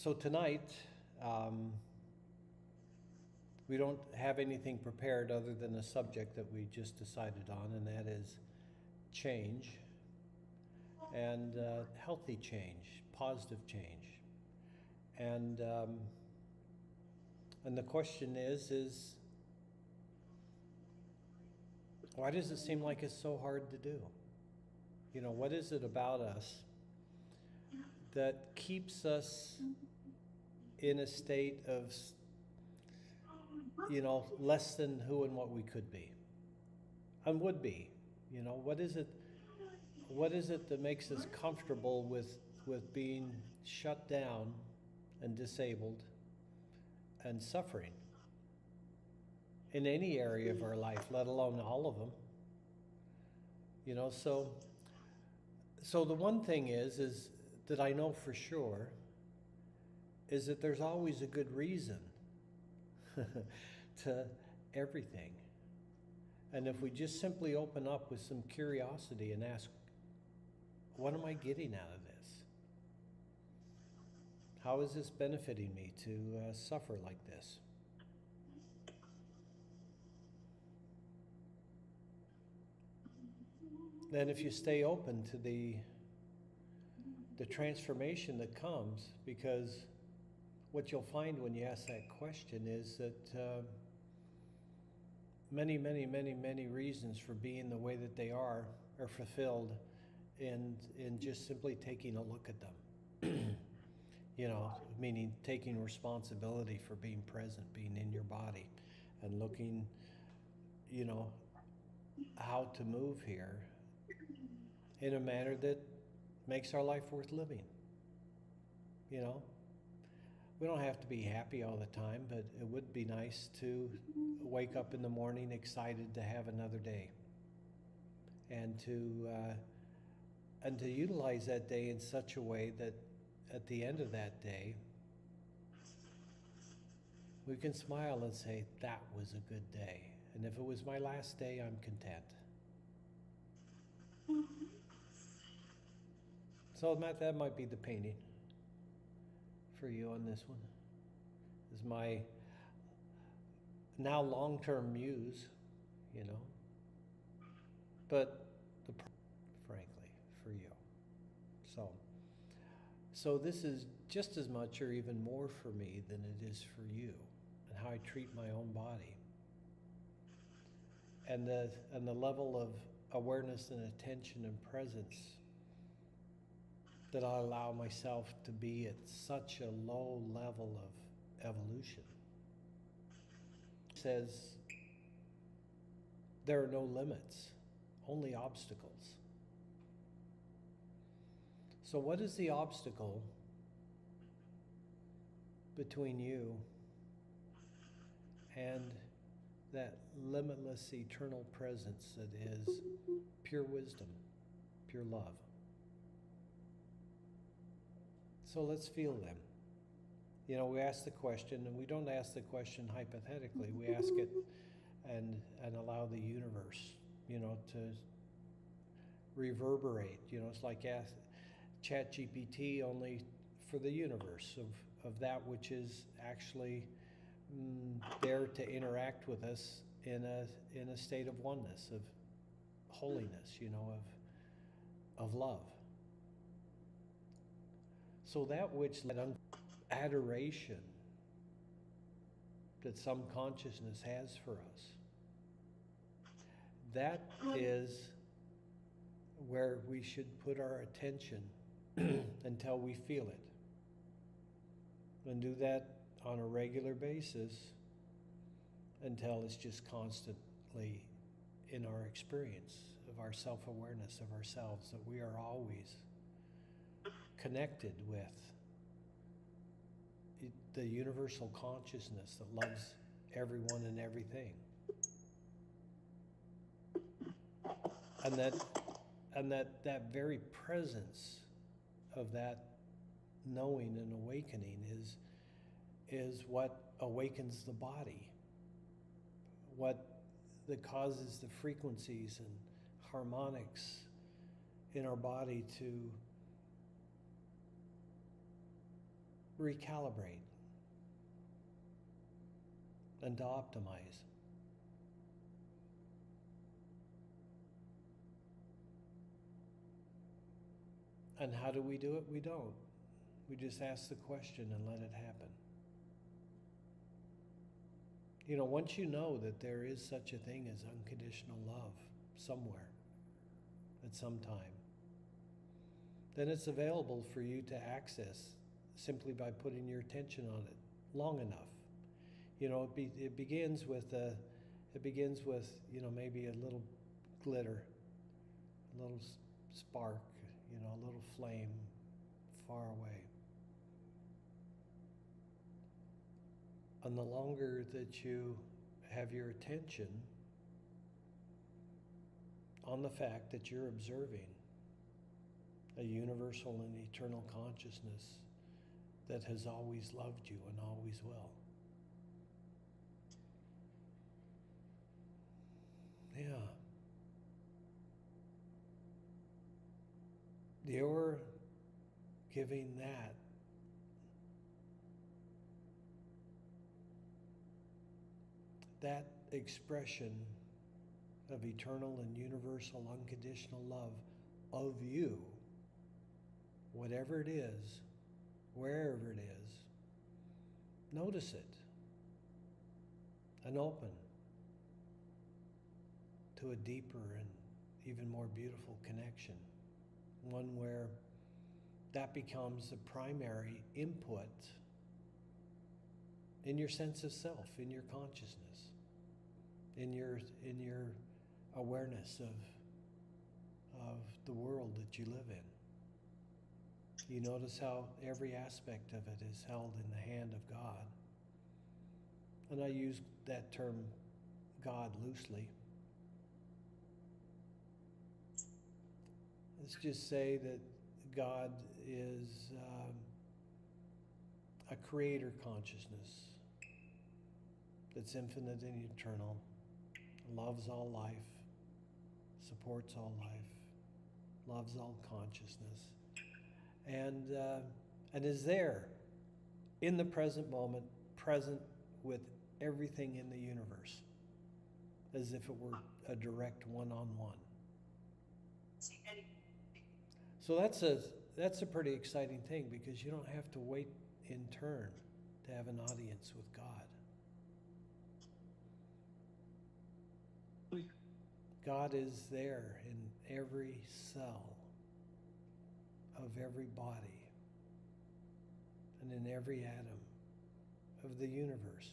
So tonight, we don't have anything prepared other than a subject that we just decided on, and that is change and healthy change, positive change. And the question is why does it seem like it's so hard to do? You know, what is it about us that keeps us in a state of, you know, less than who and what we could be and would be? You know, what is it that makes us comfortable with being shut down and disabled and suffering in any area of our life, let alone all of them? You know, so the one thing is that I know for sure is that there's always a good reason to everything. And if we just simply open up with some curiosity and ask, what am I getting out of this? How is this benefiting me to suffer like this? Then if you stay open to the transformation that comes, because what you'll find when you ask that question is that many reasons for being the way that they are fulfilled in just simply taking a look at them. You know, meaning taking responsibility for being present, being in your body, and looking, you know, how to move here in a manner that makes our life worth living. You know, we don't have to be happy all the time, but it would be nice to wake up in the morning excited to have another day, and to utilize that day in such a way that at the end of that day we can smile and say, that was a good day, and if it was my last day, I'm content. So Matt, that might be the painting for you on this one. Is my now long-term muse, you know, but frankly, for you. So this is just as much or even more for me than it is for you, and how I treat my own body. And the level of awareness and attention and presence that I allow myself to be at such a low level of evolution. It says there are no limits, only obstacles. So what is the obstacle between you and that limitless eternal presence that is pure wisdom, pure love? So let's feel them. You know, we ask the question, and we don't ask the question hypothetically. We ask it and allow the universe, you know, to reverberate. You know, it's like ChatGPT only for the universe of that which is actually there to interact with us in a state of oneness, of holiness, you know, of love. So that which adoration that some consciousness has for us, that is where we should put our attention until we feel it. And do that on a regular basis until it's just constantly in our experience of our self-awareness of ourselves, that we are always connected with the universal consciousness that loves everyone and everything. And that very presence of that knowing and awakening is what awakens the body, that causes the frequencies and harmonics in our body to recalibrate and to optimize. And how do we do it? We don't. We just ask the question and let it happen. You know, once you know that there is such a thing as unconditional love somewhere at some time, then it's available for you to access simply by putting your attention on it long enough. You know, it begins with you know, maybe a little glitter, a little spark, you know, a little flame far away. And the longer that you have your attention on the fact that you're observing a universal and eternal consciousness that has always loved you and always will. Yeah. You're giving that expression of eternal and universal unconditional love of you, whatever it is, wherever it is, notice it and open to a deeper and even more beautiful connection. One where that becomes the primary input in your sense of self, in your consciousness, in your awareness of the world that you live in. You notice how every aspect of it is held in the hand of God. And I use that term God loosely. Let's just say that God is a creator consciousness that's infinite and eternal, loves all life, supports all life, loves all consciousness, and is there in the present moment, present with everything in the universe, as if it were a direct one-on-one. So that's a pretty exciting thing, because you don't have to wait in turn to have an audience with God. God is there in every cell of every body and in every atom of the universe,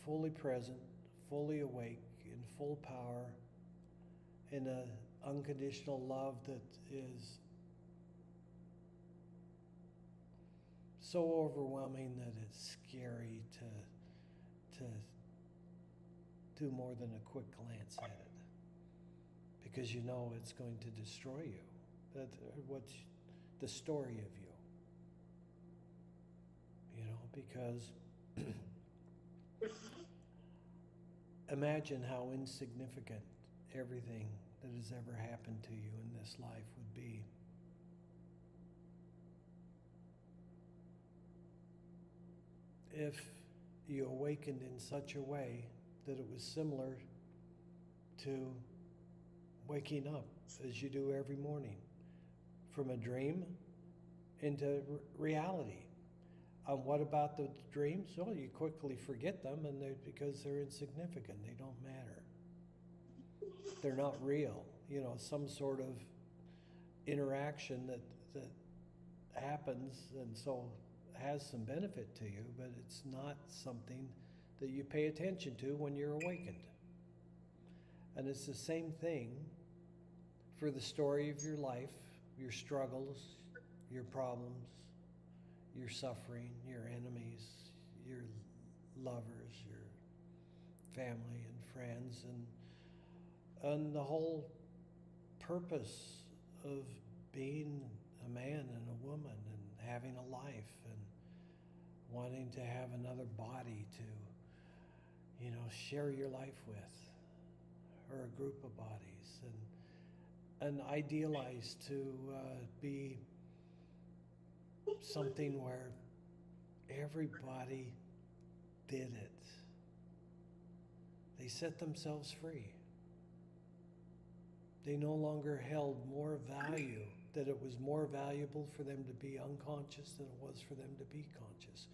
fully present, fully awake, in full power, in an unconditional love that is so overwhelming that it's scary to do more than a quick glance at it, because you know it's going to destroy you. What's the story of you? You know, because imagine how insignificant everything that has ever happened to you in this life would be. If you awakened in such a way that it was similar to waking up as you do every morning, from a dream into reality. What about the dreams? Well, you quickly forget them, and because they're insignificant, they don't matter. They're not real. You know, some sort of interaction that happens and so has some benefit to you, but it's not something that you pay attention to when you're awakened. And it's the same thing for the story of your life, your struggles, your problems, your suffering, your enemies, your lovers, your family and friends, and the whole purpose of being a man and a woman and having a life and wanting to have another body to, you know, share your life with, or a group of bodies, and idealize to be something where everybody did it. They set themselves free. They no longer held more value, that it was more valuable for them to be unconscious than it was for them to be conscious.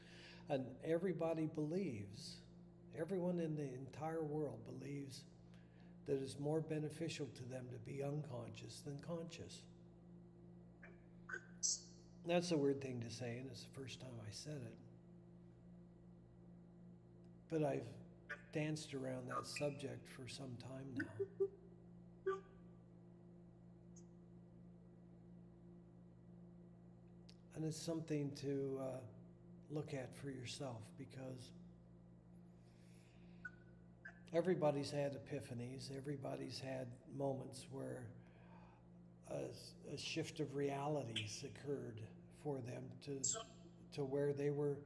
And everybody believes, everyone in the entire world believes that it's more beneficial to them to be unconscious than conscious. That's a weird thing to say, and it's the first time I said it. But I've danced around that subject for some time now. And it's something to look at for yourself, because everybody's had epiphanies. Everybody's had moments where a shift of realities occurred for them to where they were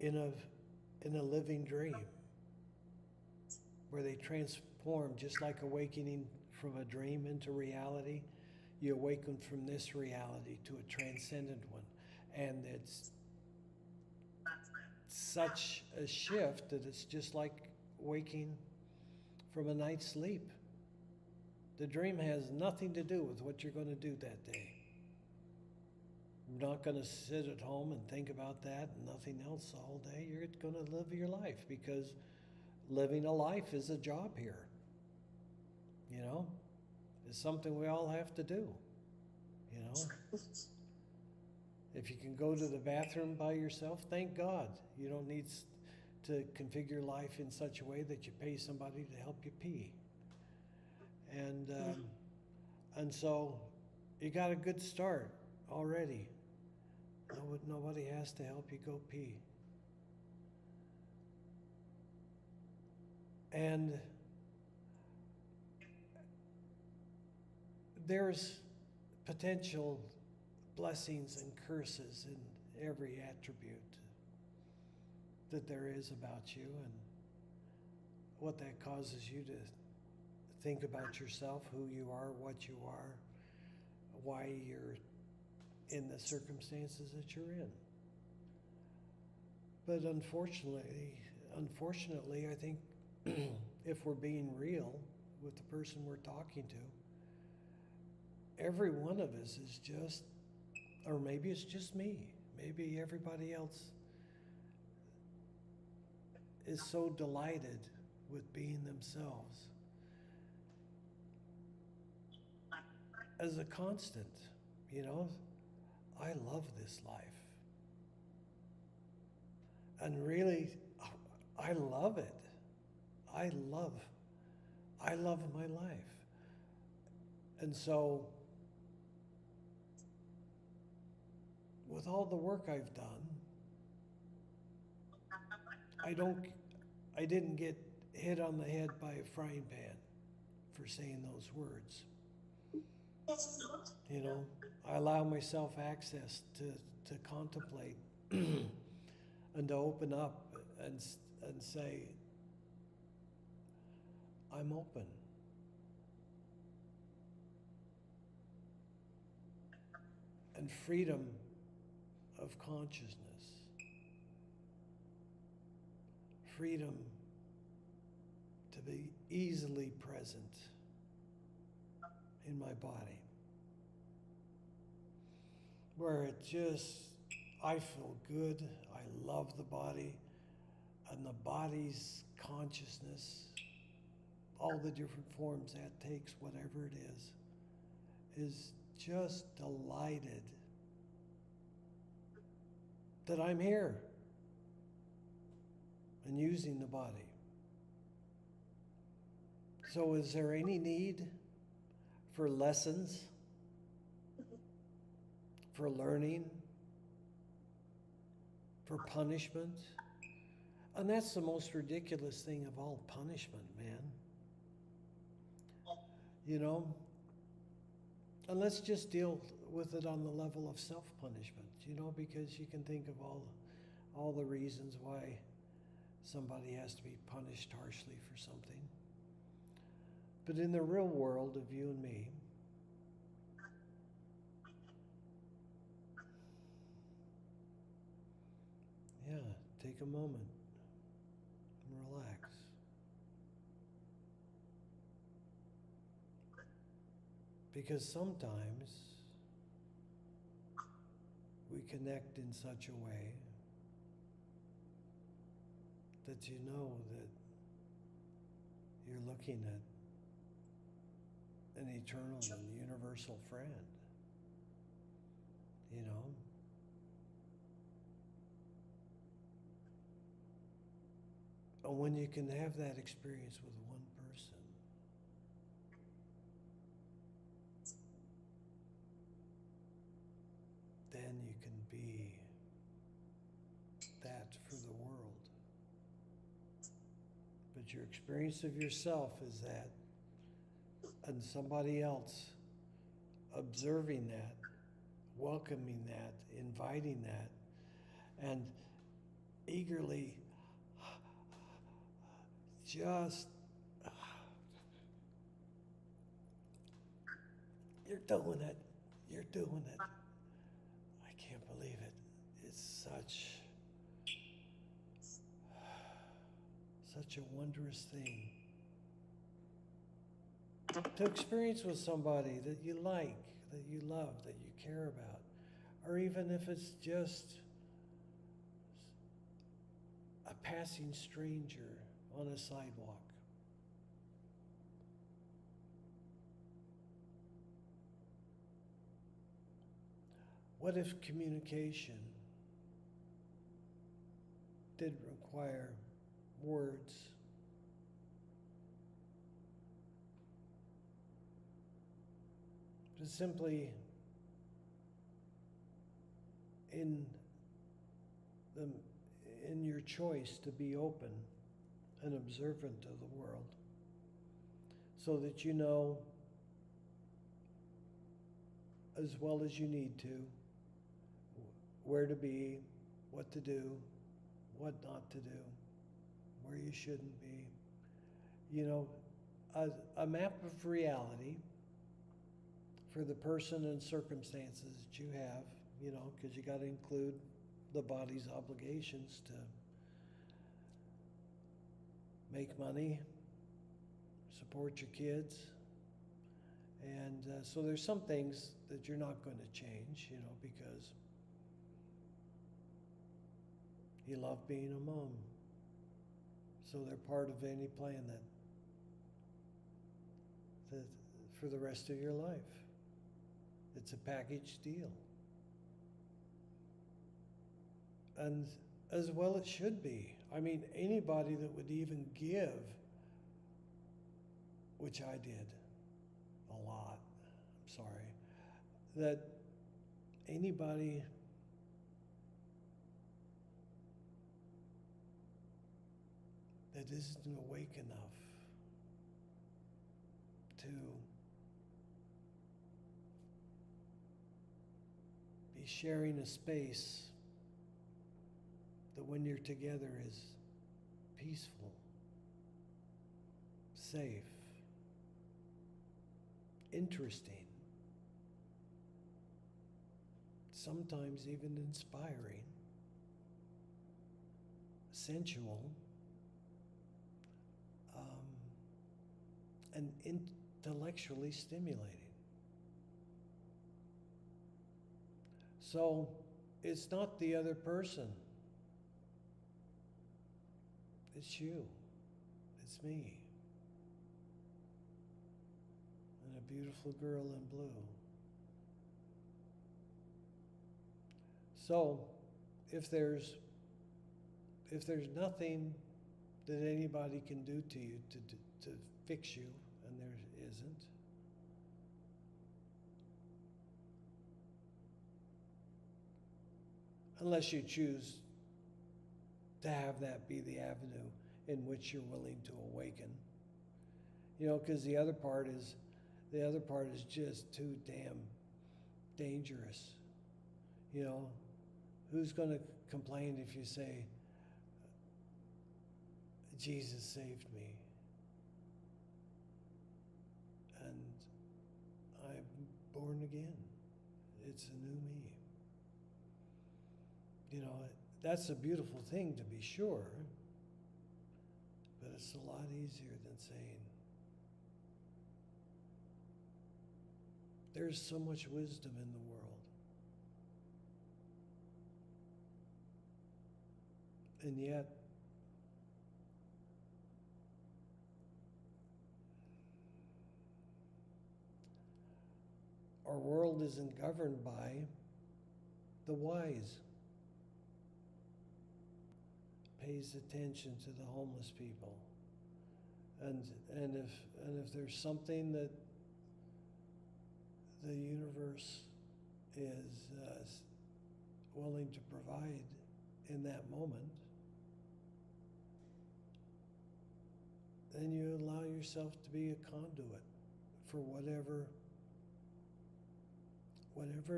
in a living dream, where they transformed, just like awakening from a dream into reality. You awaken from this reality to a transcendent one. And it's such a shift that it's just like waking from a night's sleep. The dream has nothing to do with what you're going to do that day. You're not going to sit at home and think about that and nothing else all day. You're going to live your life, because living a life is a job here. You know? It's something we all have to do, you know. If you can go to the bathroom by yourself, thank God. You don't need to configure life in such a way that you pay somebody to help you pee. And so you got a good start already. Nobody has to help you go pee. And there's potential blessings and curses in every attribute that there is about you, and what that causes you to think about yourself, who you are, what you are, why you're in the circumstances that you're in. But unfortunately, I think if we're being real with the person we're talking to, every one of us is just, or maybe it's just me, maybe everybody else is so delighted with being themselves as a constant, you know. I love this life. And really, I love it. I love my life. And so, with all the work I've done, I didn't get hit on the head by a frying pan for saying those words. You know, I allow myself access to contemplate and to open up and say, I'm open. And freedom of consciousness. Freedom to be easily present in my body. Where it just, I feel good, I love the body, and the body's consciousness, all the different forms that takes, whatever it is just delighted that I'm here and using the body. So is there any need for lessons, for learning, for punishment? And that's the most ridiculous thing of all, punishment, man. You know? And let's just deal with it on the level of self-punishment, you know, because you can think of all the reasons why somebody has to be punished harshly for something. But in the real world of you and me, take a moment and relax. Because sometimes we connect in such a way that you know that you're looking at an eternal and universal friend. You know? And when you can have that experience with one person, then you can be that for the world. But your experience of yourself is that, and somebody else observing that, welcoming that, inviting that, and eagerly just, you're doing it, you're doing it. I can't believe it. It's such a wondrous thing to experience with somebody that you like, that you love, that you care about, or even if it's just a passing stranger on a sidewalk. What if communication did require words? To simply in your choice to be open and observant of the world, so that you know as well as you need to where to be, what to do, what not to do, where you shouldn't be. You know, a map of reality for the person and circumstances that you have, you know, because you got to include the body's obligations to make money, support your kids. And so there's some things that you're not going to change, you know, because you love being a mom. So they're part of any plan that for the rest of your life. It's a package deal. And as well it should be. I mean, anybody that would even give, which I did a lot, I'm sorry, that anybody that isn't awake enough to be sharing a space that when you're together is peaceful, safe, interesting, sometimes even inspiring, sensual, and intellectually stimulating. So it's not the other person. It's you. It's me. And a beautiful girl in blue. So if there's nothing that anybody can do to you to fix you, and there isn't, unless you choose to have that be the avenue in which you're willing to awaken. You know, because the other part is just too damn dangerous. You know, who's going to complain if you say, Jesus saved me, and I'm born again. It's a new me. You know, that's a beautiful thing to be sure, but it's a lot easier than saying, there's so much wisdom in the world. And yet, our world isn't governed by the wise. Pays attention to the homeless people. And if there's something that the universe is willing to provide in that moment, then you allow yourself to be a conduit for whatever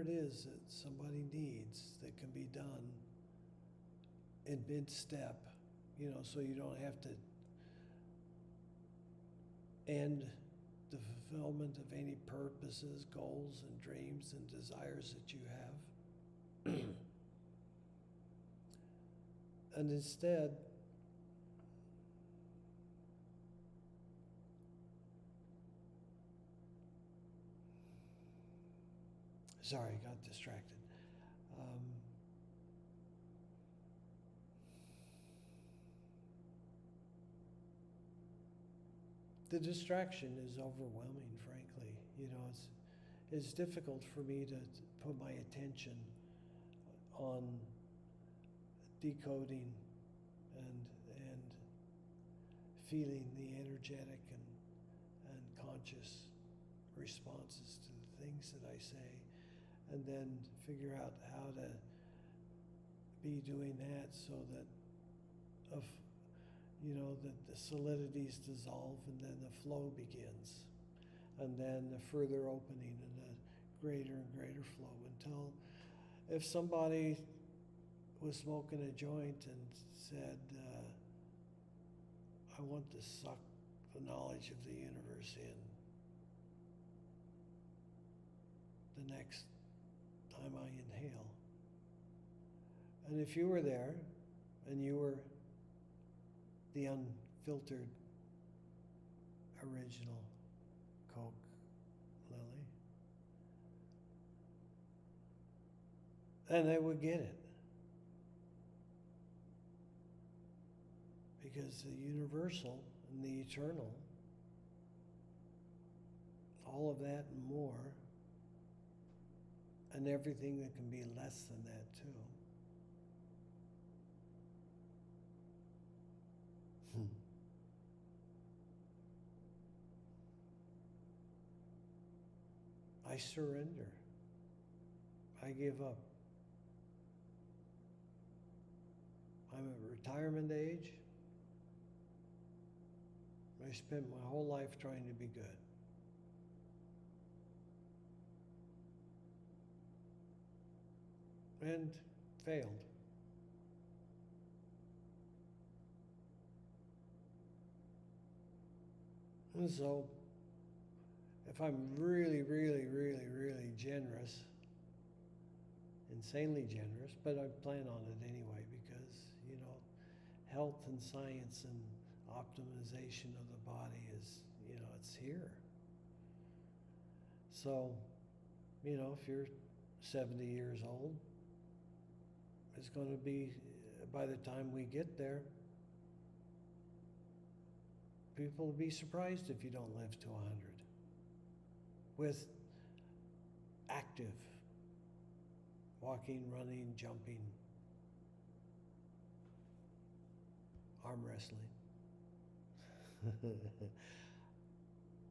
it is that somebody needs that can be done in mid-step, so you don't have to end the fulfillment of any purposes, goals, and dreams and desires that you have. And instead, sorry, I got distracted. The distraction is overwhelming, frankly. It's difficult for me to put my attention on decoding and feeling the energetic and conscious responses to the things that I say, and then figure out how to be doing that so that that the solidities dissolve and then the flow begins, and then the further opening and the greater and greater flow, until if somebody was smoking a joint and said, I want to suck the knowledge of the universe in the next time I inhale. And if you were there and you were the unfiltered original Coke, Lili, then they would get it. Because the universal and the eternal, all of that and more, and everything that can be less than that too. I surrender. I give up. I'm at retirement age. I spent my whole life trying to be good. And failed. And so, if I'm really, really, really, really generous, insanely generous, but I plan on it anyway because, health and science and optimization of the body is, it's here. So, if you're 70 years old, it's going to be, by the time we get there, people will be surprised if you don't live to 100. With active, walking, running, jumping, arm wrestling,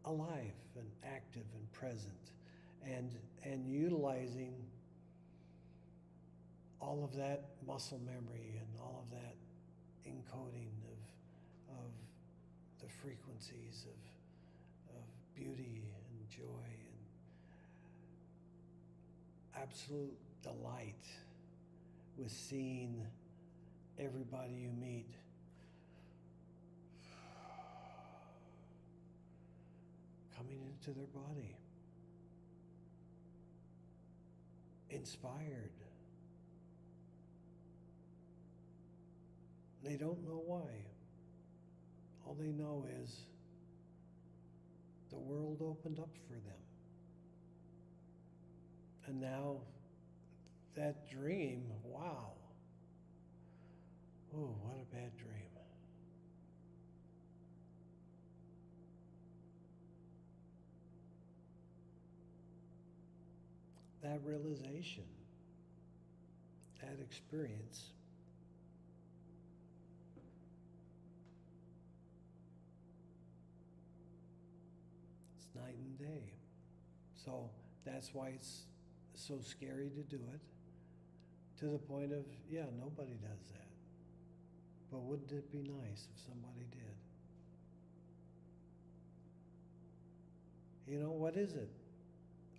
alive and active and present, and utilizing all of that muscle memory and all of that encoding of the frequencies of beauty and joy and absolute delight with seeing everybody you meet coming into their body, inspired, They don't know why. All they know is the world opened up for them. And now that dream, wow. Oh, what a bad dream. That realization, that experience, it's night and day. So that's why it's so scary to do it, to the point of, yeah, nobody does that. But wouldn't it be nice if somebody did? You know, what is it?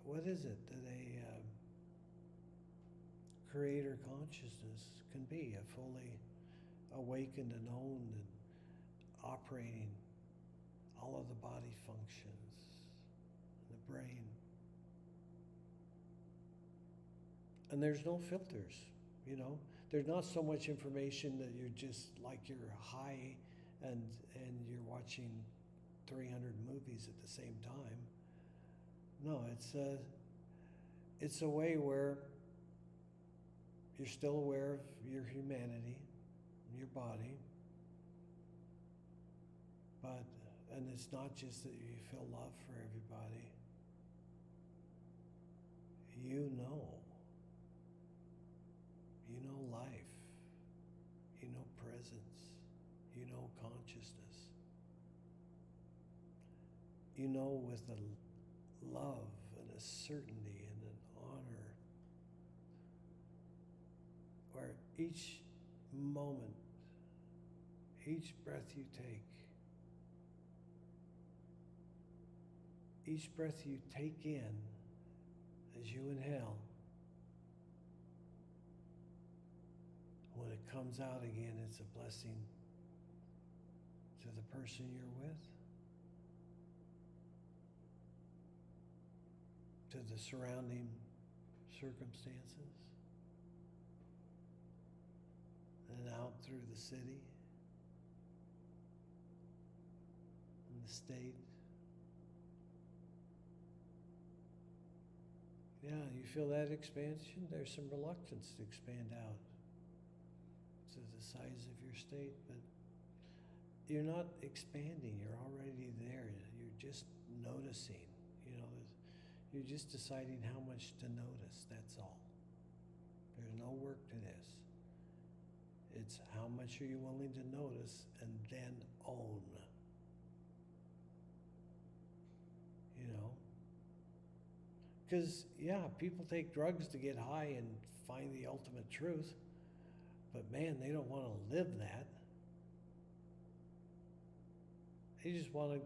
What is it that a creator consciousness can be, a fully awakened and owned and operating all of the body functions, the brain? And there's no filters, you know. There's not so much information that you're just like you're high and you're watching 300 movies at the same time. No, it's a way where you're still aware of your humanity, your body, and it's not just that you feel love for everybody. You know life, you know presence, you know consciousness, you know with a love and a certainty and an honor, where each moment, each breath you take, each breath you take in as you inhale, when it comes out again, it's a blessing to the person you're with, to the surrounding circumstances, and out through the city and the state. Yeah, you feel that expansion? There's some reluctance to expand out to the size of your state, but you're not expanding, you're already there. You're just noticing, you're just deciding how much to notice, that's all. There's no work to this. It's how much are you willing to notice and then own, Because, yeah, people take drugs to get high and find the ultimate truth. But man, they don't want to live that. They just want a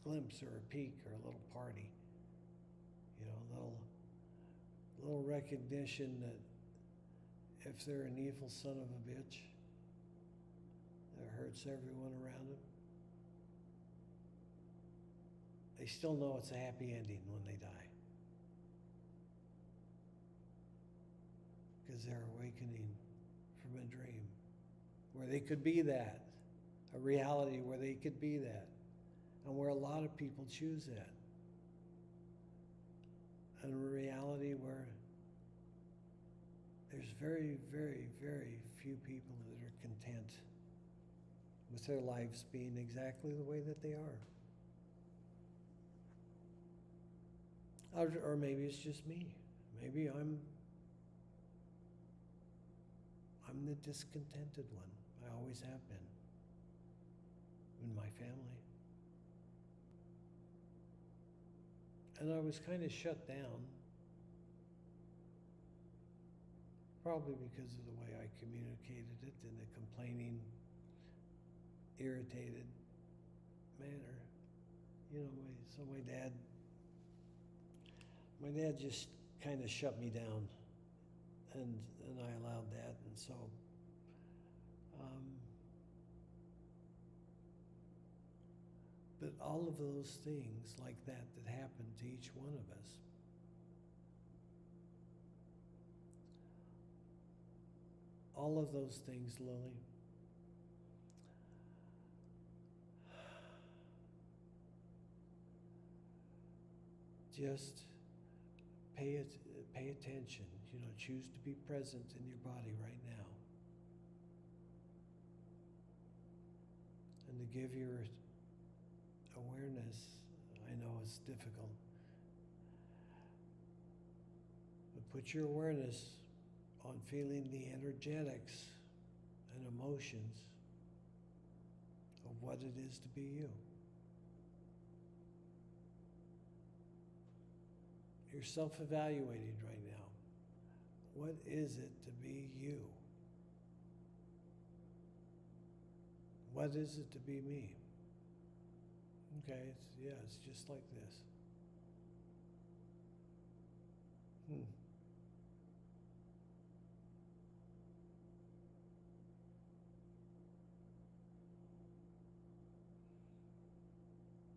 glimpse or a peek or a little party. A little recognition that if they're an evil son of a bitch that hurts everyone around them, they still know it's a happy ending when they die. Because they're awakening from a dream where they could be that, a reality where they could be that, and where a lot of people choose that, and a reality where there's very, very, very few people that are content with their lives being exactly the way that they are. Or maybe it's just me. Maybe I'm the discontented one. I always have been in my family. And I was kind of shut down, probably because of the way I communicated it in a complaining, irritated manner. So my dad just kind of shut me down, and I allowed that, and so but all of those things like that happen to each one of us, all of those things, Lily, Just pay attention. Choose to be present in your body right now. And to give your awareness, I know it's difficult, but put your awareness on feeling the energetics and emotions of what it is to be you. You're self-evaluating right now. What is it to be you? What is it to be me? Okay, it's just like this.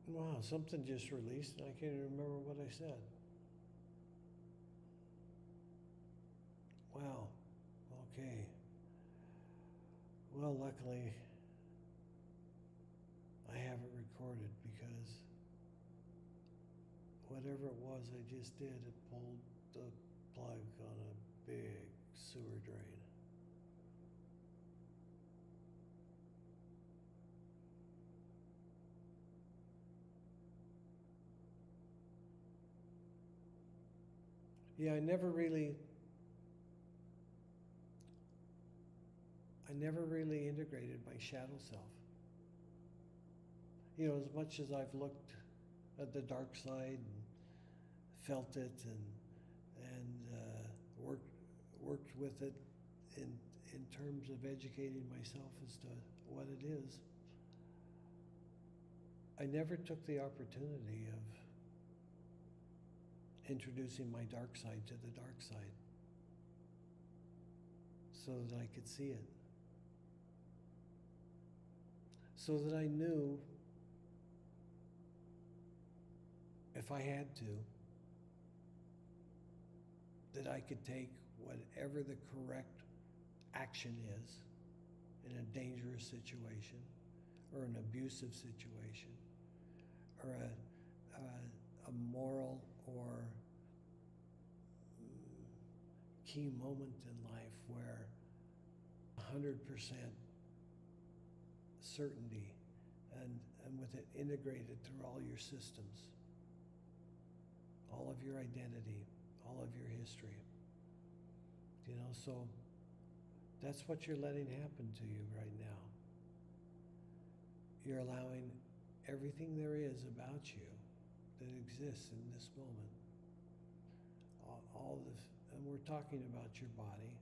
Wow, something just released and I can't even remember what I said. Wow, okay. Well, luckily, I have it recorded because whatever it was I just did, it pulled the plug on a big sewer drain. Yeah, I never really integrated my shadow self. As much as I've looked at the dark side and felt it and worked with it in terms of educating myself as to what it is, I never took the opportunity of introducing my dark side to the dark side so that I could see it. So that I knew if I had to, that I could take whatever the correct action is in a dangerous situation or an abusive situation or a moral or key moment in life where 100% certainty and with it integrated through all your systems, all of your identity, all of your history. So that's what you're letting happen to you right now. You're allowing everything there is about you that exists in this moment. And we're talking about your body.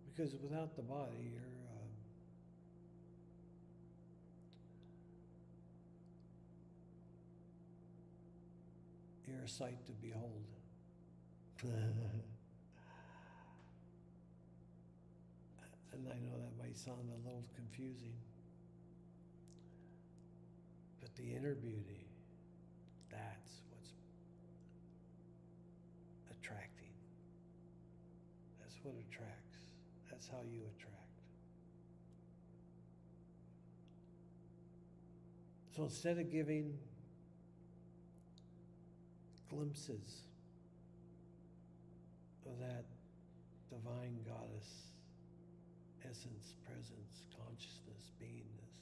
Because without the body, you're a sight to behold. And I know that might sound a little confusing, but the inner beauty, that's what's attracting. That's what attracts. That's how you attract. So instead of giving glimpses of that divine goddess, essence, presence, consciousness, beingness,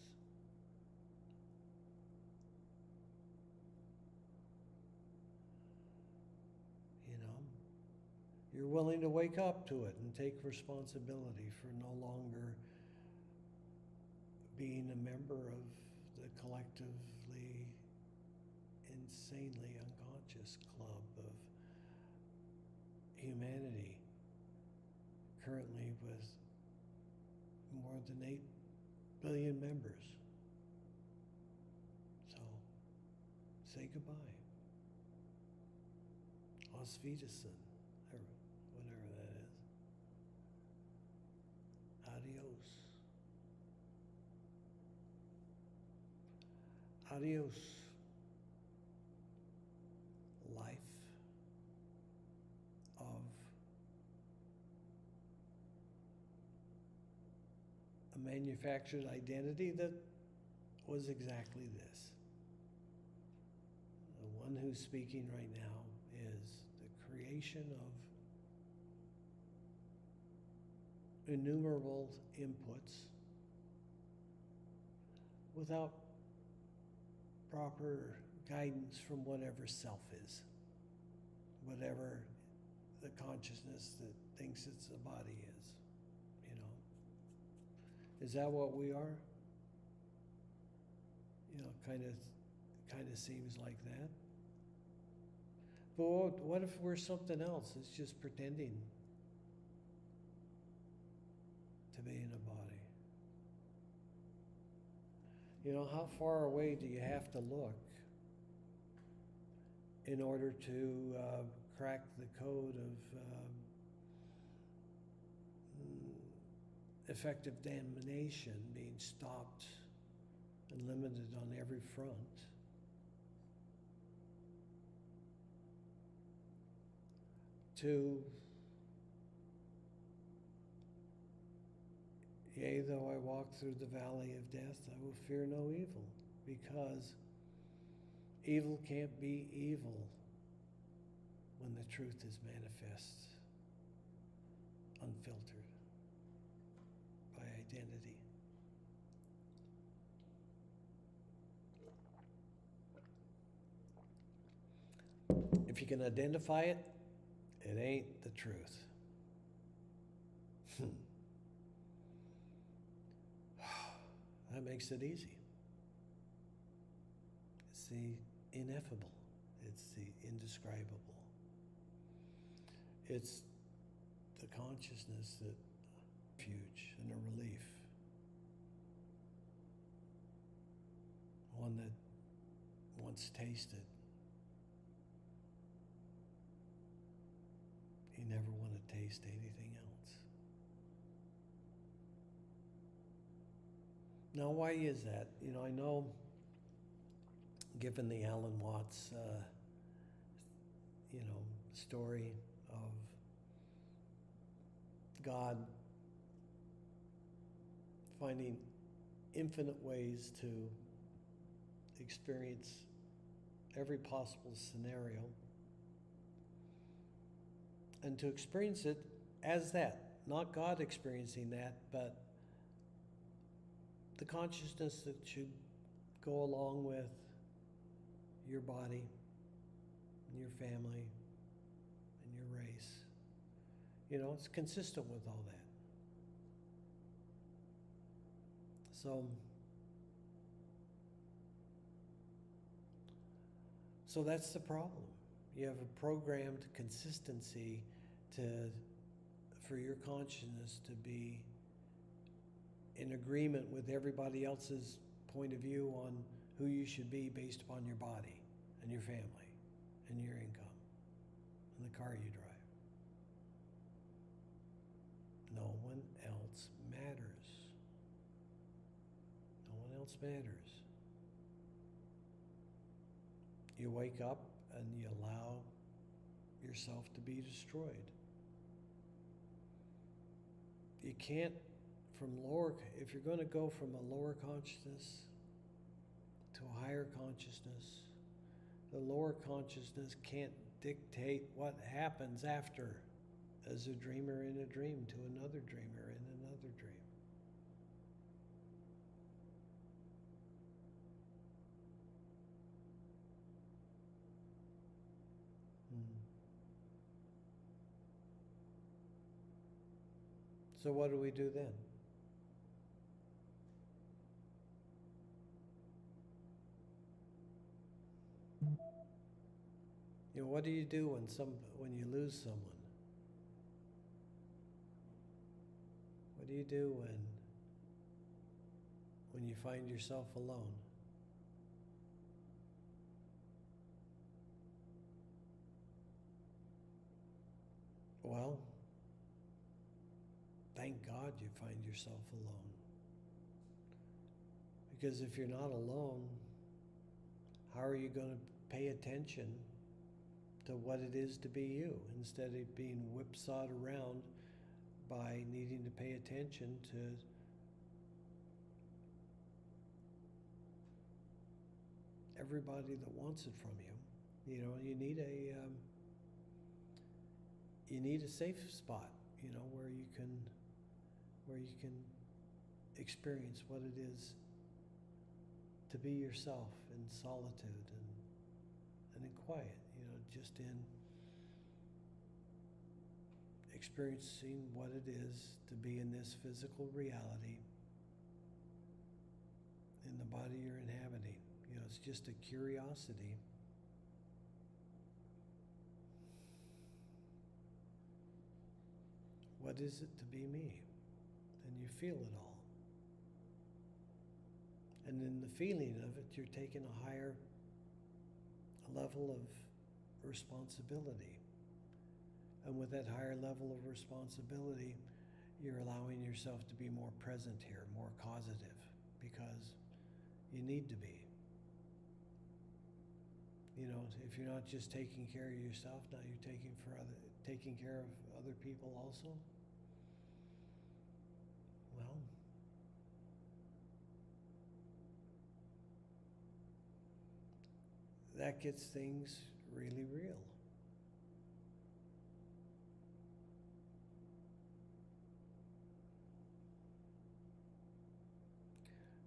you're willing to wake up to it and take responsibility for no longer being a member of the collectively insanely unconscious club of humanity, currently with more than 8 billion members. So, say goodbye. Auf Wiedersehen, or whatever that is. Adios. Adios. Life of a manufactured identity that was exactly this. one who's speaking right now is the creation of innumerable inputs without proper guidance from whatever self is, whatever the consciousness that thinks it's a body is, you know. Is that what we are? You know, kind of seems like that. But what if we're something else? It's just pretending to be in a body. You know, how far away do you have to look in order to crack the code of effective damnation being stopped and limited on every front? To, yea, though I walk through the valley of death, I will fear no evil, because evil can't be evil when the truth is manifest, unfiltered by identity. If you can identify it, it ain't the truth. That makes it easy. It's the ineffable. It's the indescribable. It's the consciousness that refuge and a relief. One that once tasted, you never want to taste anything else. Now, why is that? You know, I know, given the Alan Watts, story of God finding infinite ways to experience every possible scenario, and to experience it as that, not God experiencing that, but the consciousness that should go along with your body, and your family, and your race. You know, it's consistent with all that. So that's the problem. You have a programmed consistency for your consciousness to be in agreement with everybody else's point of view on who you should be based upon your body and your family and your income and the car you drive. No one else matters. No one else matters. You wake up and you allow yourself to be destroyed. You can't, if you're going to go from a lower consciousness to a higher consciousness, the lower consciousness can't dictate what happens after, as a dreamer in a dream to another dreamer in another dream. So what do we do then? You know, what do you do when you lose someone? What do you do when you find yourself alone? Well, thank God you find yourself alone. Because if you're not alone, how are you going to pay attention to what it is to be you, instead of being whipsawed around by needing to pay attention to everybody that wants it from you, You need a safe spot, where you can experience what it is to be yourself in solitude and in quiet, just in experiencing what it is to be in this physical reality in the body you're inhabiting. It's just a curiosity. What is it to be me? And you feel it all. And in the feeling of it, you're taking a higher level of responsibility. And with that higher level of responsibility, you're allowing yourself to be more present here, more causative, because you need to be. If you're not just taking care of yourself, now you're taking care of other people also. Well, that gets things really real.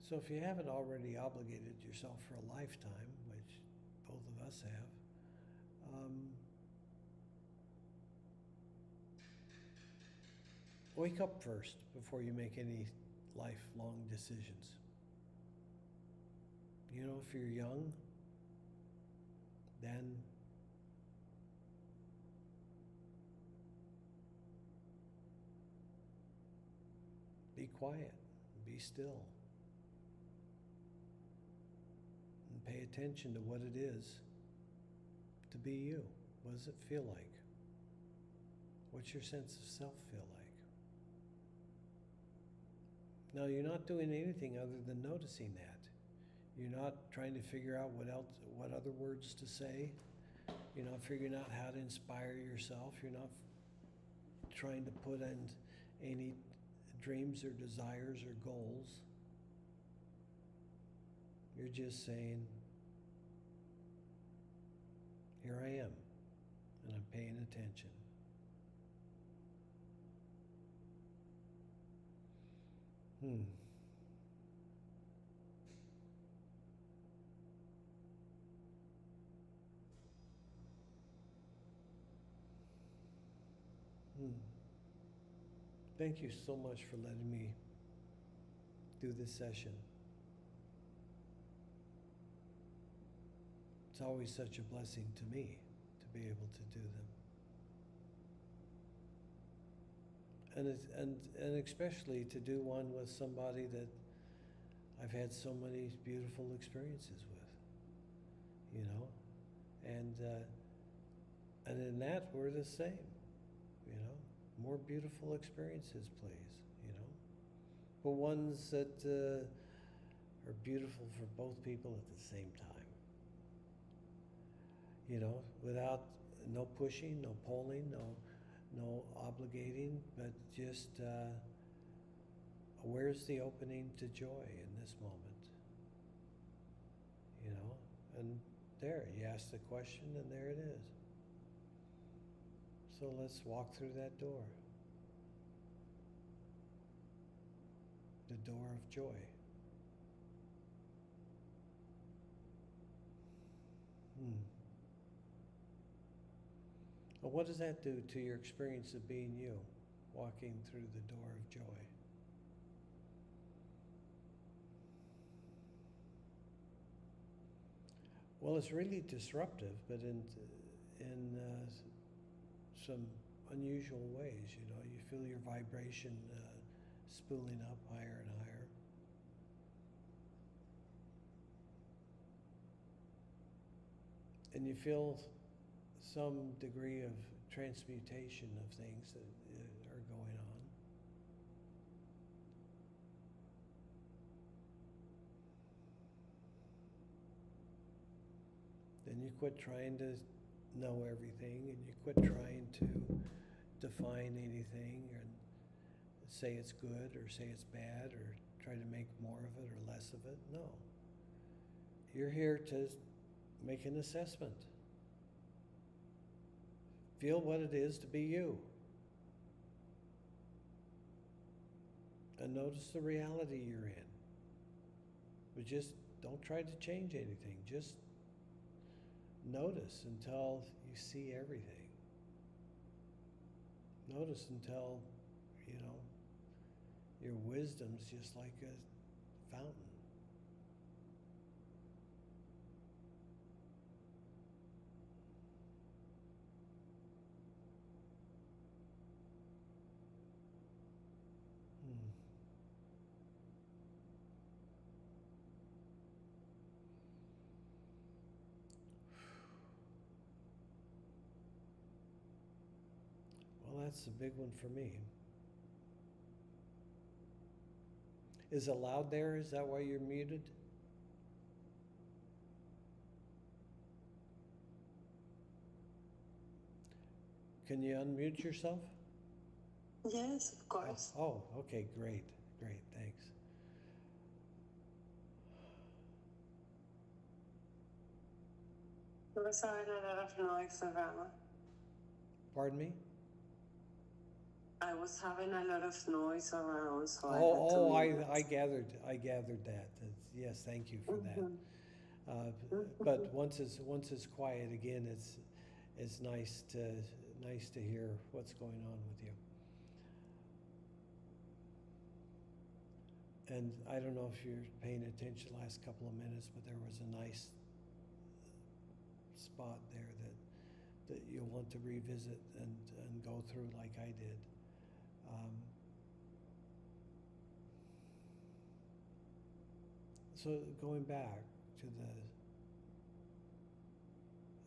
So if you haven't already obligated yourself for a lifetime, which both of us have, wake up first before you make any lifelong decisions. If you're young, then be quiet, be still, and pay attention to what it is to be you. What does it feel like? What's your sense of self feel like? Now, you're not doing anything other than noticing that. You're not trying to figure out what other words to say. You're not figuring out how to inspire yourself. You're not trying to put in any dreams or desires or goals. You're just saying, here I am, and I'm paying attention. Thank you so much for letting me do this session. It's always such a blessing to me to be able to do them. And especially to do one with somebody that I've had so many beautiful experiences with, and in that we're the same, more beautiful experiences, please, but ones that are beautiful for both people at the same time, without no pushing, no pulling, no obligating, but just where's the opening to joy in this moment? And there, you ask the question and there it is. So let's walk through that door. The door of joy. Well, what does that do to your experience of being you, walking through the door of joy? Well, it's really disruptive, but in some unusual ways. You feel your vibration spooling up higher and higher. And you feel some degree of transmutation of things that are going on. Then you quit trying to know everything, and you quit trying to define anything and say it's good or say it's bad or try to make more of it or less of it. No. You're here to make an assessment. Feel what it is to be you. And notice the reality you're in. But just don't try to change anything. Just notice until you see everything. Notice until, your wisdom's just like a fountain. Well, that's a big one for me. Is it loud there? Is that why you're muted? Can you unmute yourself? Yes, of course. Oh, okay, great, thanks. I was having a lot of noise around. Pardon me? I was having a lot of noise around, so I gathered that. Yes, thank you for that. But once it's quiet again, it's nice to hear what's going on with you. And I don't know if you're paying attention the last couple of minutes, but there was a nice spot there that you'll want to revisit and go through like I did. So going back to the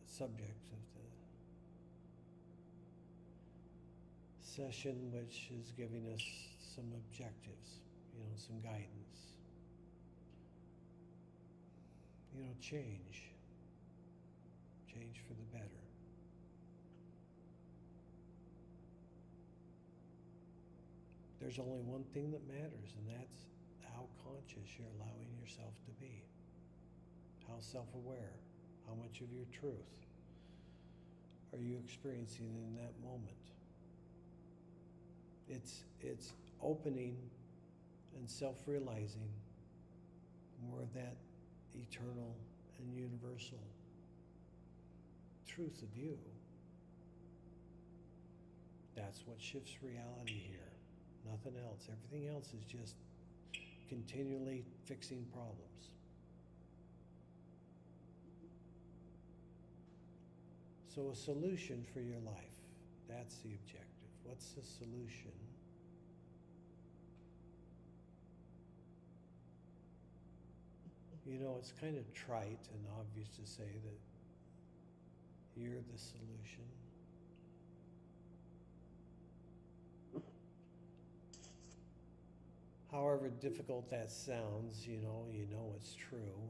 subject of the session, which is giving us some objectives, some guidance. Change for the better. There's only one thing that matters, and that's how conscious you're allowing yourself to be. How self-aware, how much of your truth are you experiencing in that moment? It's opening and self-realizing more of that eternal and universal truth of you. That's what shifts reality here. Nothing else. Everything else is just continually fixing problems. So a solution for your life, that's the objective. What's the solution? It's kind of trite and obvious to say that you're the solution. However difficult that sounds, it's true.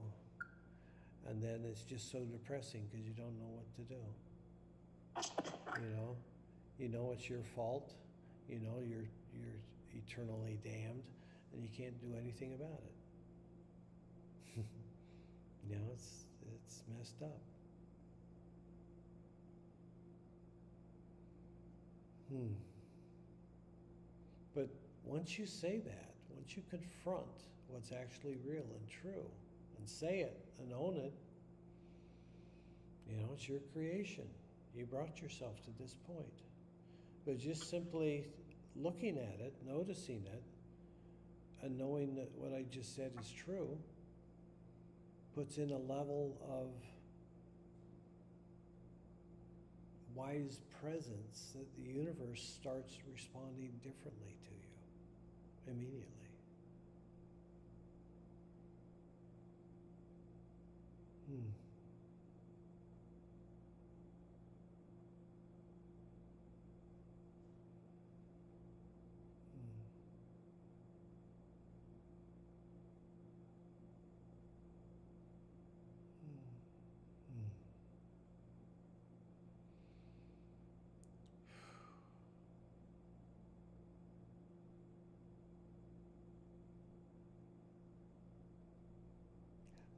And then it's just so depressing because you don't know what to do. It's your fault. You're eternally damned, and you can't do anything about it. It's messed up. But once you say that, once you confront what's actually real and true, and say it and own it, it's your creation. You brought yourself to this point. But just simply looking at it, noticing it, and knowing that what I just said is true, puts in a level of wise presence that the universe starts responding differently to you immediately.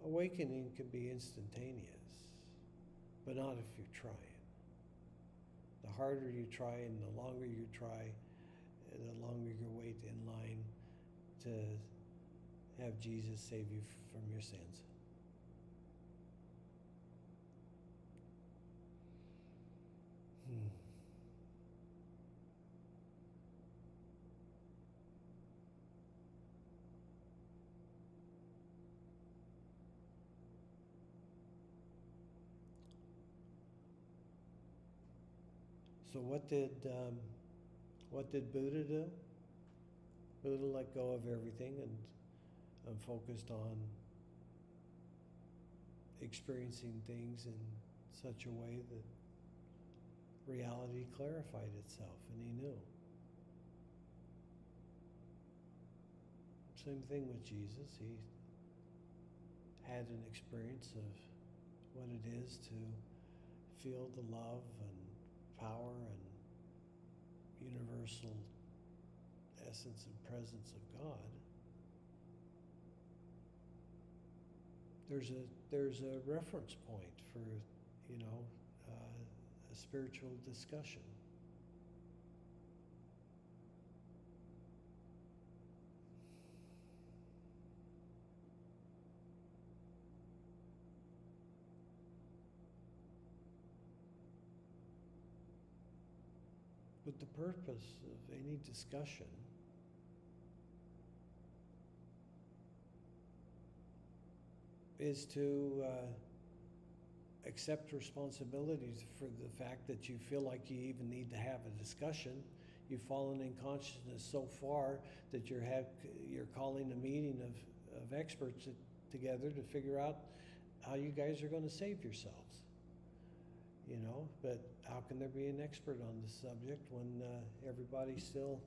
Awakening can be instantaneous, but not if you're trying. The harder you try and the longer you try, the longer you wait in line to have Jesus save you from your sins. So what did Buddha do? Buddha let go of everything and focused on experiencing things in such a way that reality clarified itself, and he knew. Same thing with Jesus. He had an experience of what it is to feel the love and power and universal essence and presence of God. There's a reference point for, a spiritual discussion. But the purpose of any discussion is to accept responsibilities for the fact that you feel like you even need to have a discussion. You've fallen in consciousness so far that you're calling a meeting of experts together to figure out how you guys are going to save yourselves. But how can there be an expert on the subject when everybody still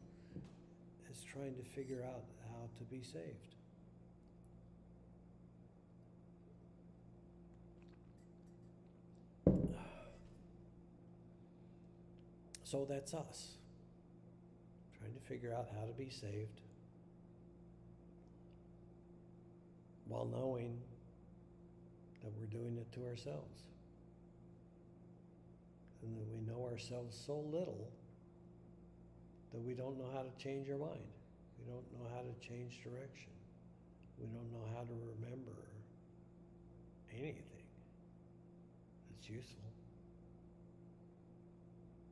is trying to figure out how to be saved? So that's us, trying to figure out how to be saved while knowing that we're doing it to ourselves. And that we know ourselves so little that we don't know how to change our mind. We don't know how to change direction. We don't know how to remember anything that's useful.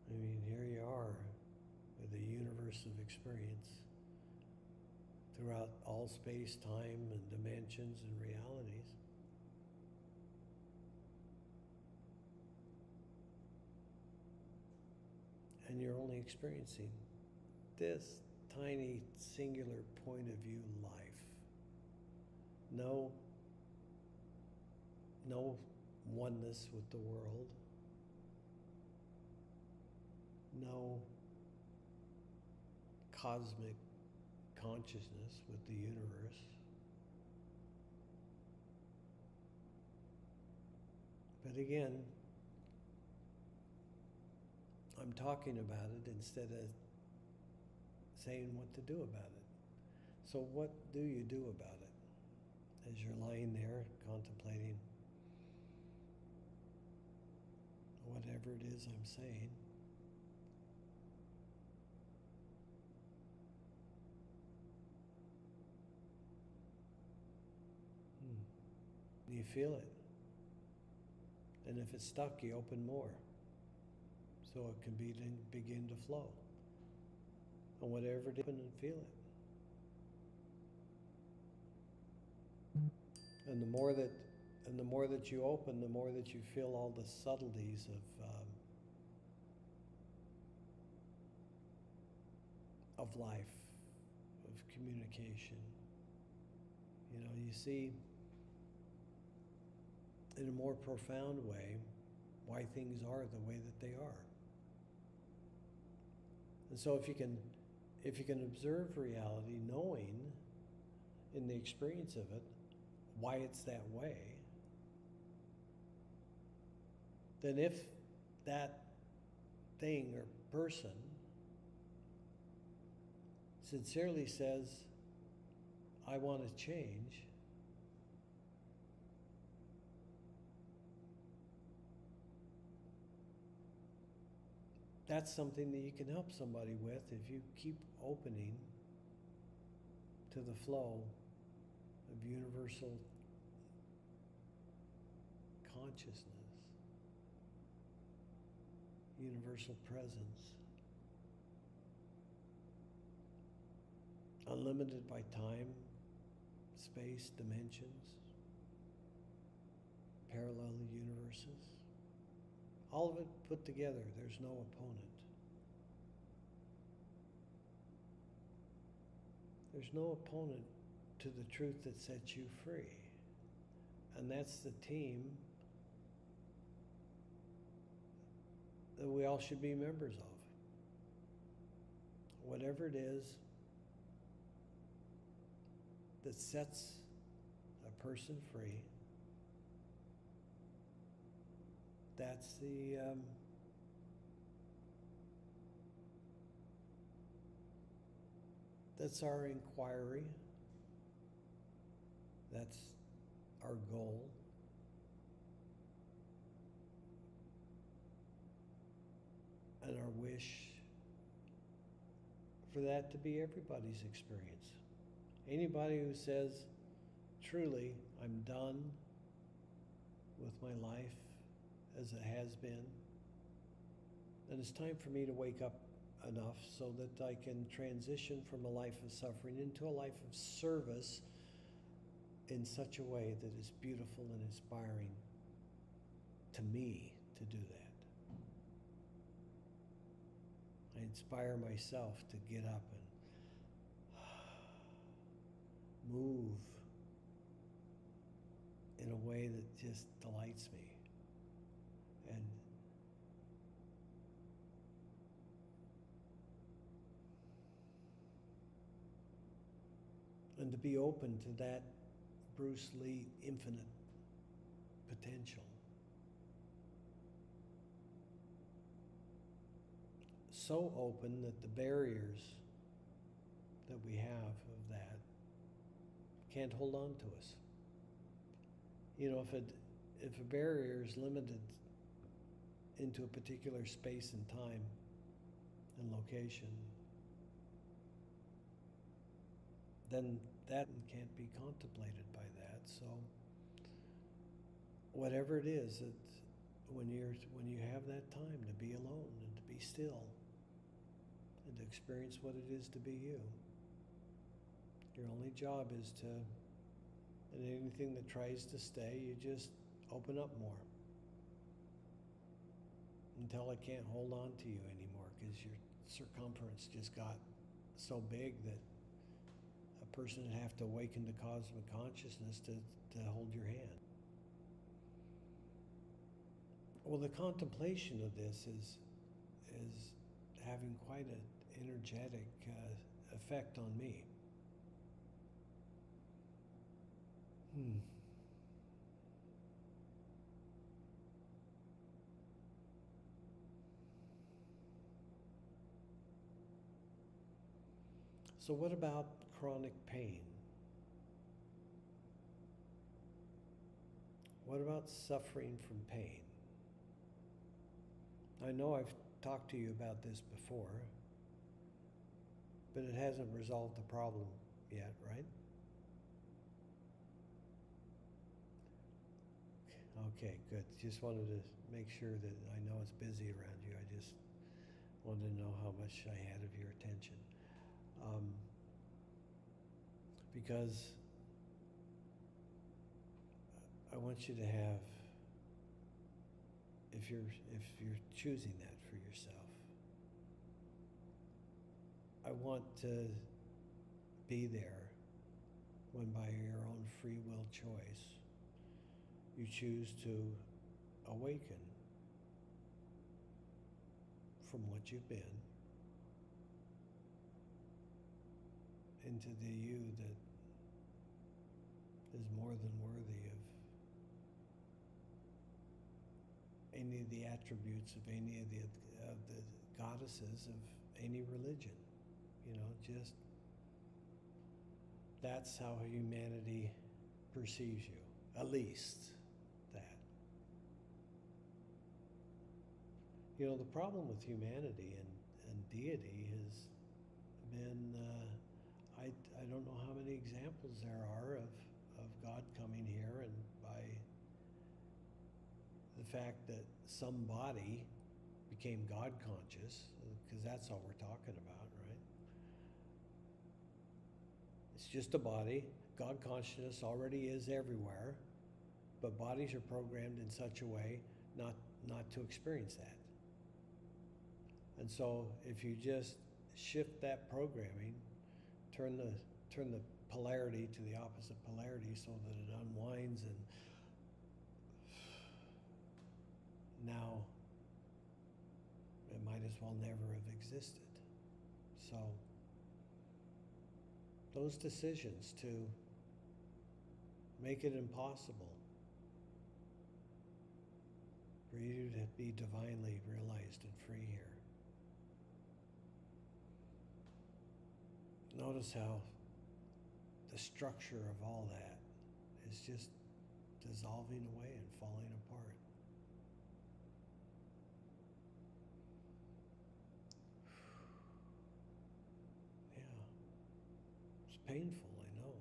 I mean, here you are with a universe of experience throughout all space, time, and dimensions and realities. And you're only experiencing this tiny, singular point of view life. No oneness with the world. No cosmic consciousness with the universe. But again, I'm talking about it instead of saying what to do about it. So what do you do about it as you're lying there contemplating whatever it is I'm saying? You feel it. And if it's stuck, you open more, so it can begin to flow. And whatever it is, open and feel it. And the more that you open, the more that you feel all the subtleties of life, of communication. You see in a more profound way why things are the way that they are. And so if you can observe reality, knowing in the experience of it why it's that way, then if that thing or person sincerely says, I want to change, that's something that you can help somebody with if you keep opening to the flow of universal consciousness, universal presence, unlimited by time, space, dimensions, parallel universes. All of it put together, there's no opponent. There's no opponent to the truth that sets you free. And that's the team that we all should be members of. Whatever it is that sets a person free, that's that's our inquiry. That's our goal. And our wish for that to be everybody's experience. Anybody who says, truly, I'm done with my life as it has been, then it's time for me to wake up enough so that I can transition from a life of suffering into a life of service in such a way that is beautiful and inspiring to me to do that. I inspire myself to get up and move in a way that just delights me. And to be open to that Bruce Lee infinite potential. So open that the barriers that we have of that can't hold on to us. You know, if a barrier is limited into a particular space and time and location, then that can't be contemplated by that. So whatever it is, that when you have that time to be alone and to be still and to experience what it is to be you, your only job is to, and anything that tries to stay, you just open up more until it can't hold on to you anymore, because your circumference just got so big that a person would have to awaken to cosmic consciousness to hold your hand. Well, the contemplation of this is having quite an energetic effect on me. So what about chronic pain? What about suffering from pain? I know I've talked to you about this before, but it hasn't resolved the problem yet, right? Okay, good. Just wanted to make sure that I know it's busy around you. I just wanted to know how much I had of your attention. Because I want you to have, if you're choosing that for yourself, I want to be there when by your own free will choice you choose to awaken from what you've been into the you that is more than worthy of any of the attributes of any of the goddesses of any religion. You know, just that's how humanity perceives you, at least that. You know, the problem with humanity and deity has been, I don't know how many examples there are of God coming here, and by the fact that some body became God conscious, because that's all we're talking about, right? It's just a body. God consciousness already is everywhere, but bodies are programmed in such a way not to experience that. And so if you just shift that programming, turn the polarity to the opposite polarity so that it unwinds, and now it might as well never have existed. So those decisions to make it impossible for you to be divinely realized and free here. Notice how the structure of all that is just dissolving away and falling apart. Yeah, it's painful, I know.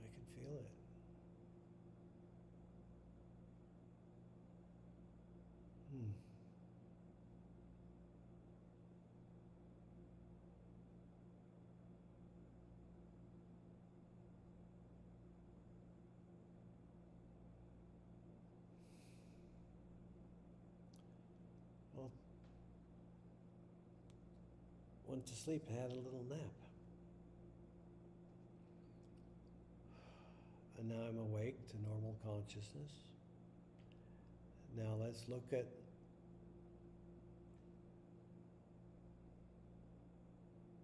I can feel it. Hmm. Well, went to sleep, had a little nap. And now I'm awake to normal consciousness. Now let's look at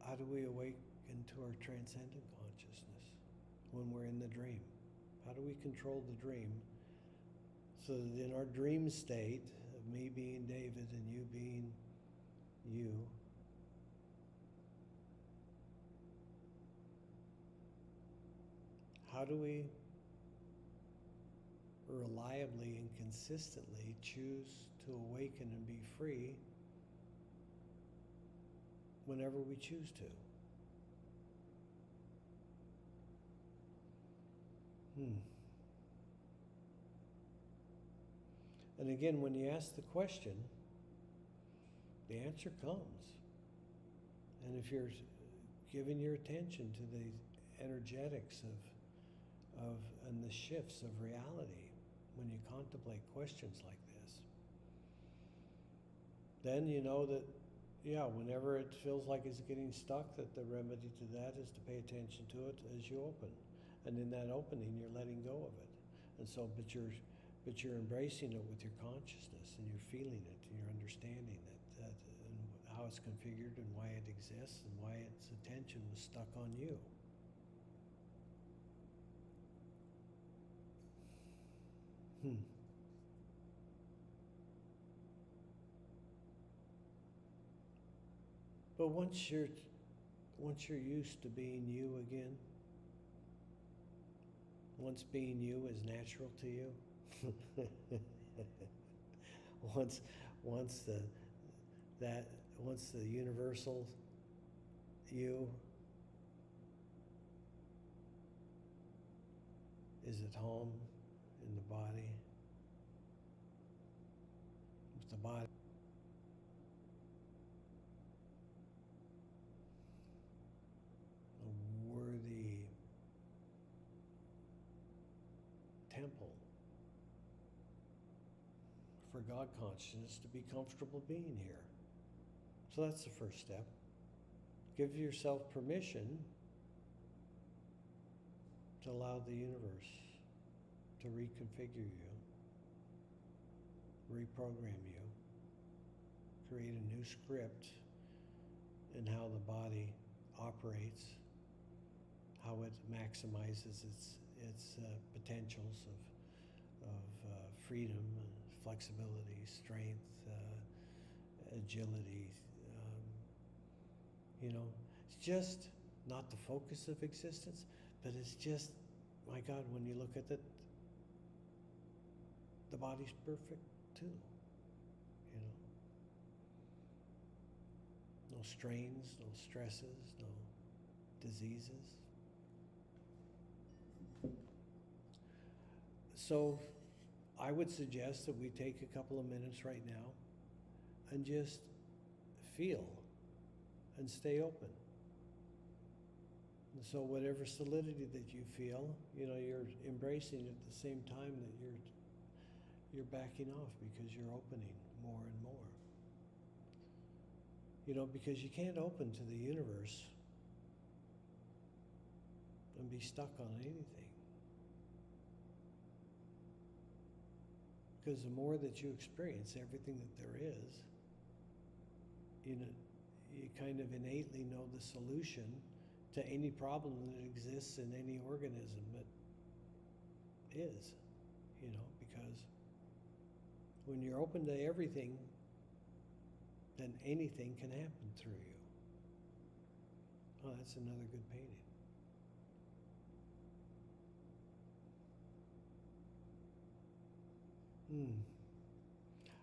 how do we awake into our transcendent consciousness when we're in the dream? How do we control the dream so that in our dream state of me being David and you being you, how do we reliably and consistently choose to awaken and be free whenever we choose to? And again, when you ask the question, the answer comes. And if you're giving your attention to the energetics of and the shifts of reality, when you contemplate questions like this, then you know that, yeah, whenever it feels like it's getting stuck, that the remedy to that is to pay attention to it as you open. And in that opening, you're letting go of it. And so, but you're embracing it with your consciousness, and you're feeling it, and you're understanding it, and how it's configured, and why it exists, and why its attention was stuck on you. But once you're used to being you again, once being you is natural to you, once the universal you is at home in the body, with the body a worthy temple for God consciousness to be comfortable being here. So that's the first step. Give yourself permission to allow the universe to reconfigure you, reprogram you, create a new script in how the body operates, how it maximizes its potentials of freedom, flexibility, strength, agility. It's just not the focus of existence, but it's just, my God, when you look at it, the body's perfect, too. You know, no strains, no stresses, no diseases. So I would suggest that we take a couple of minutes right now and just feel and stay open. And so whatever solidity that you feel, you know, you're embracing at the same time that you're backing off because you're opening more and more. You know, because you can't open to the universe and be stuck on anything. Because the more that you experience everything that there is, you know, you kind of innately know the solution to any problem that exists in any organism that is, you know, because when you're open to everything, then anything can happen through you. Oh, that's another good painting.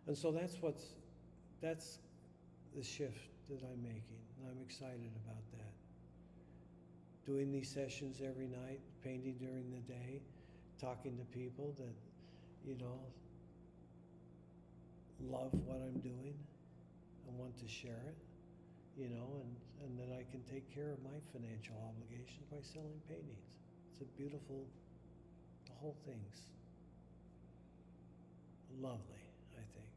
And so that's the shift that I'm making, and I'm excited about that. Doing these sessions every night, painting during the day, talking to people that, you know, love what I'm doing and want to share it, you know, and that I can take care of my financial obligations by selling paintings. It's a beautiful, the whole thing's lovely, I think.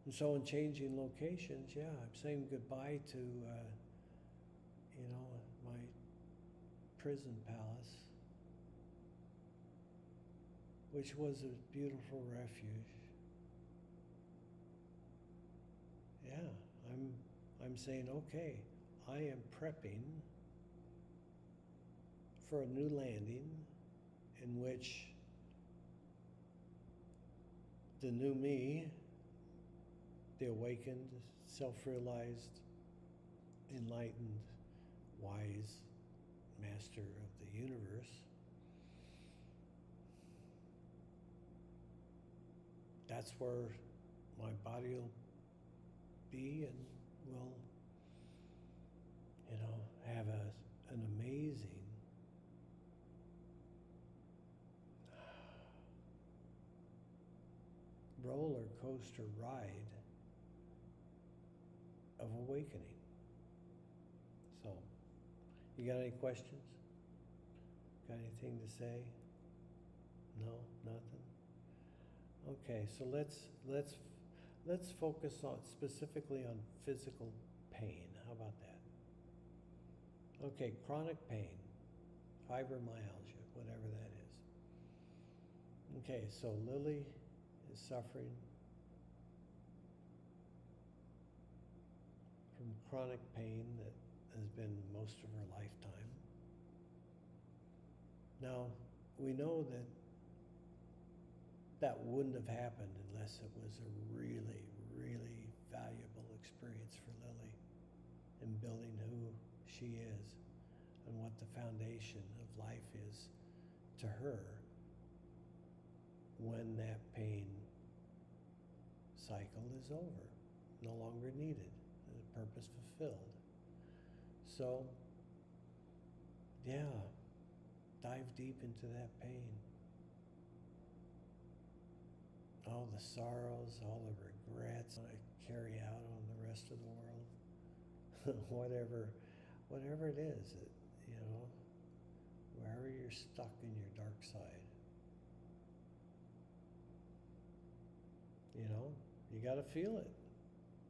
And so in changing locations, yeah, I'm saying goodbye to, you know, my prison palace, which was a beautiful refuge. Yeah, I'm saying, okay, I am prepping for a new landing in which the new me, the awakened, self-realized, enlightened, wise master of the universe, that's where my body will be and will, you know, have an amazing roller coaster ride of awakening. So, you got any questions? Got anything to say? No, nothing? Okay, so let's focus on specifically on physical pain. How about that? Okay, chronic pain, fibromyalgia, whatever that is. Okay, so Lili is suffering from chronic pain that has been most of her lifetime. Now, we know that that wouldn't have happened unless it was a really, really valuable experience for Lili in building who she is and what the foundation of life is to her when that pain cycle is over, no longer needed, and the purpose fulfilled. So, yeah, dive deep into that pain. All the sorrows, all the regrets I carry out on the rest of the world. whatever it is, you know, wherever you're stuck in your dark side. You know, you got to feel it.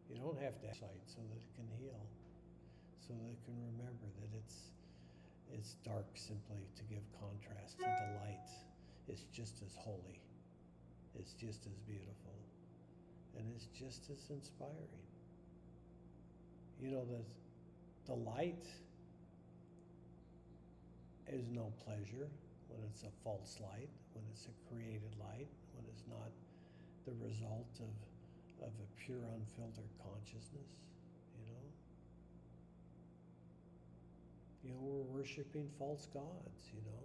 You don't have to have sight so that it can heal, so that it can remember that it's dark simply to give contrast to the light. It's just as holy. It's just as beautiful. And it's just as inspiring. You know, the light is no pleasure when it's a false light, when it's a created light, when it's not the result of a pure, unfiltered consciousness, you know? You know, we're worshiping false gods, you know?